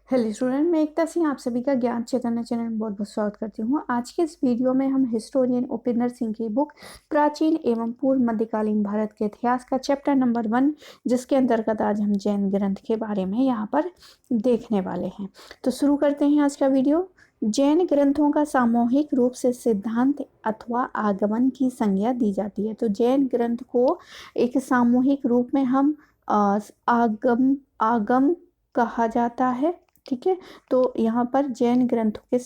Hello student, मैं एकता सिंह आप सभी का ज्ञान चैतन्य चैनल में बहुत बहुत स्वागत करती हूँ। आज के इस वीडियो में हम हिस्टोरियन उपेंद्र सिंह की बुक प्राचीन एवं पूर्व मध्यकालीन भारत के इतिहास का चैप्टर नंबर 1, जिसके अंतर्गत आज हम जैन ग्रंथ के बारे में यहाँ पर देखने वाले हैं। तो शुरू करते हैं आज का वीडियो। जैन ग्रंथों का सामूहिक रूप से सिद्धांत अथवा आगमन की संज्ञा दी जाती है। तो जैन ग्रंथ को एक सामूहिक रूप में हम आगम आगम कहा जाता है। ठीक है, तो यहाँ पर जैन ग्रंथों के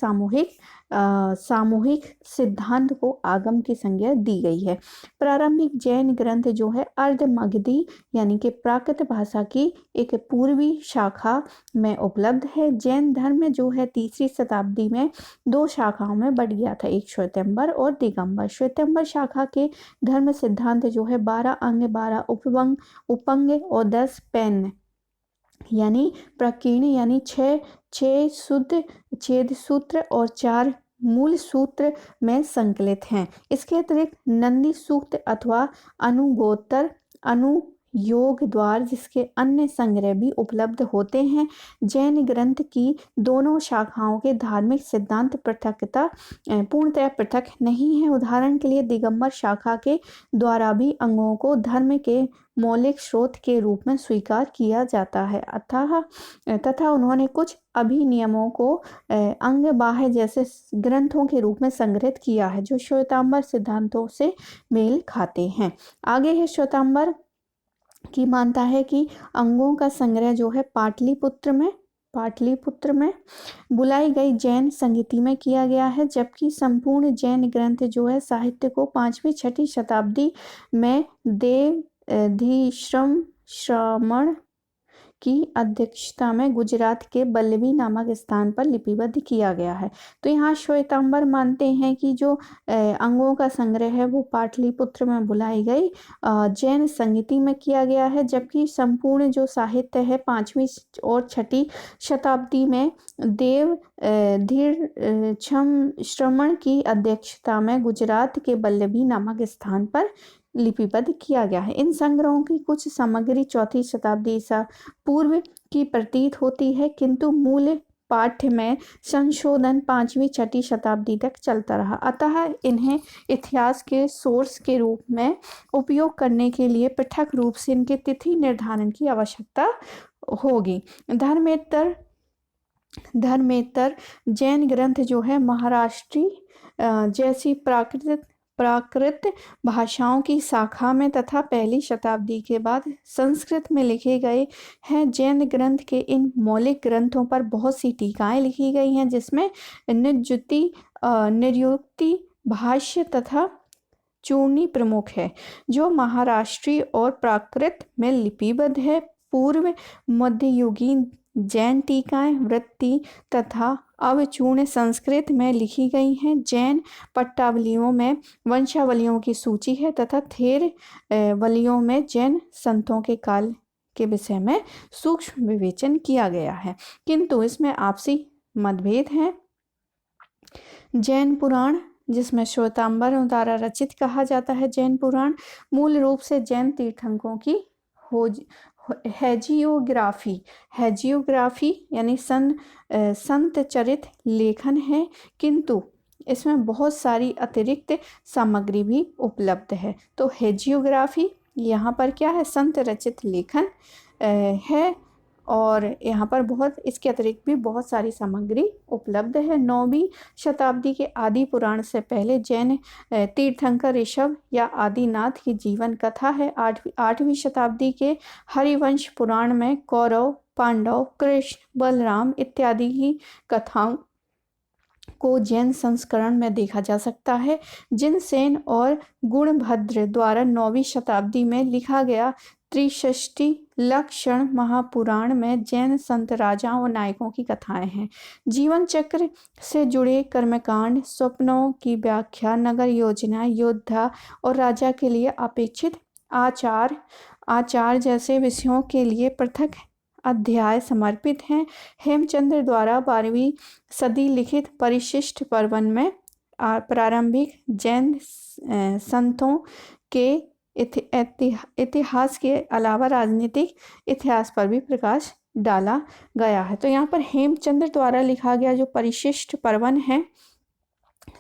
सामूहिक सिद्धांत को आगम की संज्ञा दी गई है। प्रारंभिक जैन ग्रंथ जो है अर्ध मगधी यानी कि प्राकृत भाषा की एक पूर्वी शाखा में उपलब्ध है। जैन धर्म जो है 3री शताब्दी में 2 शाखाओं में बढ़ गया था, एक श्वेतांबर और दिगंबर। श्वेतांबर शाखा के धर्म सिद्धांत जो है 12 अंग, 12 उपंग और 10 पैन यानी प्रकीर्ण यानी 6 शुद्ध छेद सूत्र और 4 मूल सूत्र में संकलित हैं। इसके अतिरिक्त नंदी सूक्त अथवा अनुगोत्तर अनुयोग द्वार जिसके अन्य संग्रह भी उपलब्ध होते हैं। जैन ग्रंथ की दोनों शाखाओं के धार्मिक सिद्धांत पूर्णतः पृथक नहीं है। उदाहरण के लिए दिगंबर शाखा के द्वारा भी अंगों को धर्म के मौलिक स्रोत के रूप में स्वीकार किया जाता है तथा उन्होंने कुछ अभिनियमों को अंग बाह्य जैसे ग्रंथों के रूप में संग्रहित किया है, जो श्वेतांबर सिद्धांतों से मेल खाते हैं। आगे है श्वेतांबर की मानता है कि अंगों का संग्रह जो है पाटलिपुत्र में बुलाई गई जैन संगीति में किया गया है, जबकि संपूर्ण जैन ग्रंथ जो है साहित्य को 5वीं-6ठी शताब्दी में श्रमण की अध्यक्षता में गुजरात के बल्लभी नामक स्थान पर लिपिबद्ध किया गया है। तो यहाँ श्वेतांबर मानते हैं कि जो अंगों का संग्रह है वो पाटलिपुत्र में बुलाई गई जैन संगीति में किया गया है, जबकि संपूर्ण जो साहित्य है 5वीं और 6ठी शताब्दी में श्रमण की अध्यक्षता में गुजरात के बल्लभी नामक स्थान पर लिपिबद्ध किया गया है। इन संग्रहों की कुछ सामग्री 4ठी शताब्दी ईसा पूर्व की प्रतीत होती है, किंतु मूल पाठ्य में संशोधन 5वीं-6ठी शताब्दी तक चलता रहा। अतः इन्हें इतिहास के सोर्स के रूप में उपयोग करने के लिए पृथक रूप से इनके तिथि निर्धारण की आवश्यकता होगी। धर्मेतर जैन ग्रंथ जो है महाराष्ट्री जैसी प्राकृत भाषाओं की शाखा में तथा 1ली शताब्दी के बाद संस्कृत में लिखे गए हैं। जैन ग्रंथ के इन मौलिक ग्रंथों पर बहुत सी टीकाएं लिखी गई हैं, जिसमें निरुक्ति भाष्य तथा चूर्णी प्रमुख है, जो महाराष्ट्री और प्राकृत में लिपिबद्ध है। पूर्व मध्ययुगीन जैन टीकाएं वृत्ति तथा अवचूर्ण संस्कृत में लिखी गई हैं। जैन पट्टावलियों में वंशावलियों की सूची है तथा थेर वलियों में जैन संतों के काल के विषय में सूक्ष्म विवेचन किया गया है, किंतु इसमें आपसी मतभेद हैं। जैन पुराण जिसमें श्वेतांबर द्वारा रचित कहा जाता है, जैन पुराण मूल रूप से जैन तीर्थंकरों की हैजियोग्राफी यानी संत चरित लेखन है, किंतु इसमें बहुत सारी अतिरिक्त सामग्री भी उपलब्ध है। तो हैजियोग्राफी यहाँ पर क्या है, संत रचित लेखन है और यहाँ पर इसके अतिरिक्त भी बहुत सारी सामग्री उपलब्ध है। 9वीं शताब्दी के आदि पुराण से पहले जैन तीर्थंकर ऋषभ या आदिनाथ की जीवन कथा है। 8वीं शताब्दी के हरिवंश पुराण में कौरव, पांडव, कृष्ण, बलराम इत्यादि की कथाओं को जैन संस्करण में देखा जा सकता है। जिनसेन और गुणभद्र द्वारा 9वीं शताब्दी में लिखा गया त्रिषष्टि लक्षण महापुराण में जैन संत राजाओं और नायकों की कथाएं हैं। जीवन चक्र से जुड़े कर्मकांड, स्वप्नों की व्याख्या, नगर योजना, योद्धा और राजा के लिए अपेक्षित आचार जैसे विषयों के लिए पृथक अध्याय समर्पित हैं। हेमचंद्र द्वारा 12वीं सदी लिखित परिशिष्ट पर्वन में प्रारंभिक जैन संतों के इतिहास के अलावा राजनीतिक इतिहास पर भी प्रकाश डाला गया है। तो यहाँ पर हेमचंद्र द्वारा लिखा गया जो परिशिष्ट पर्वन है,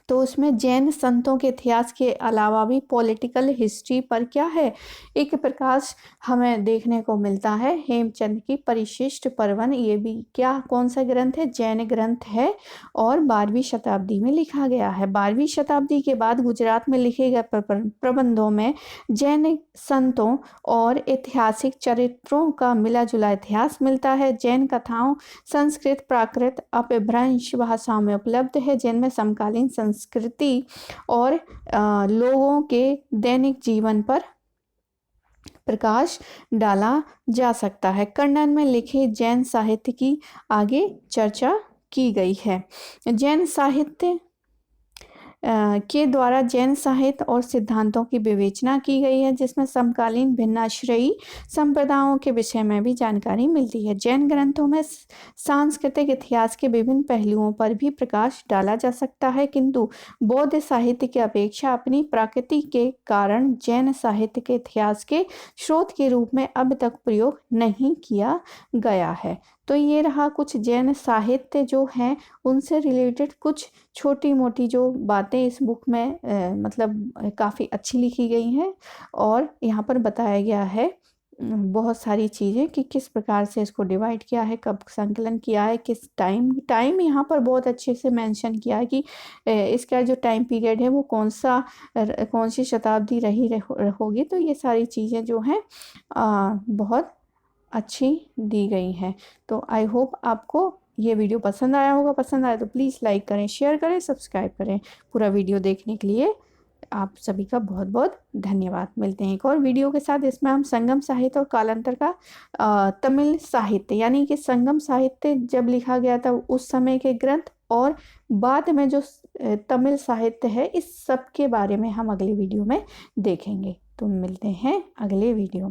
तो उसमें जैन संतों के इतिहास के अलावा भी पॉलिटिकल हिस्ट्री पर क्या है, एक प्रकाश हमें देखने को मिलता है। हेमचंद की परिशिष्ट पर्वन, ये भी क्या, कौन सा ग्रंथ है, जैन ग्रंथ है और 12वीं शताब्दी में लिखा गया है। 12वीं शताब्दी के बाद गुजरात में लिखे गए प्रबंधों में जैन संतों और ऐतिहासिक चरित्रों का मिला जुला इतिहास मिलता है। जैन कथाओं संस्कृत, प्राकृत, अपभ्रंश भाषाओं में उपलब्ध है, जिनमें समकालीन संस्कृति और लोगों के दैनिक जीवन पर प्रकाश डाला जा सकता है। कन्नड़ में लिखे जैन साहित्य की आगे चर्चा की गई है। जैन साहित्य के द्वारा जैन साहित्य और सिद्धांतों की विवेचना की गई है, जिसमें समकालीन भिन्नाश्रयी संप्रदायों के विषय में भी जानकारी मिलती है। जैन ग्रंथों में सांस्कृतिक इतिहास के विभिन्न पहलुओं पर भी प्रकाश डाला जा सकता है, किंतु बौद्ध साहित्य की अपेक्षा अपनी प्रकृति के कारण जैन साहित्य के इतिहास के स्रोत के रूप में अब तक प्रयोग नहीं किया गया है। तो ये रहा कुछ जैन साहित्य जो हैं उनसे रिलेटेड कुछ छोटी मोटी जो बातें इस बुक में मतलब काफ़ी अच्छी लिखी गई हैं, और यहाँ पर बताया गया है बहुत सारी चीज़ें कि किस प्रकार से इसको डिवाइड किया है, कब संकलन किया है, किस टाइम यहाँ पर बहुत अच्छे से मेंशन किया है कि इसका जो टाइम पीरियड है वो कौन सी शताब्दी रही होगी। तो ये सारी चीज़ें जो हैं बहुत अच्छी दी गई हैं। तो आई होप आपको ये वीडियो पसंद आया होगा। पसंद आया तो प्लीज़ लाइक करें, शेयर करें, सब्सक्राइब करें। पूरा वीडियो देखने के लिए आप सभी का बहुत बहुत धन्यवाद। मिलते हैं एक और वीडियो के साथ। इसमें हम संगम साहित्य और कालांतर का तमिल साहित्य, यानी कि संगम साहित्य जब लिखा गया था उस समय के ग्रंथ और बाद में जो तमिल साहित्य है, इस सब के बारे में हम अगले वीडियो में देखेंगे। तो मिलते हैं अगले वीडियो में।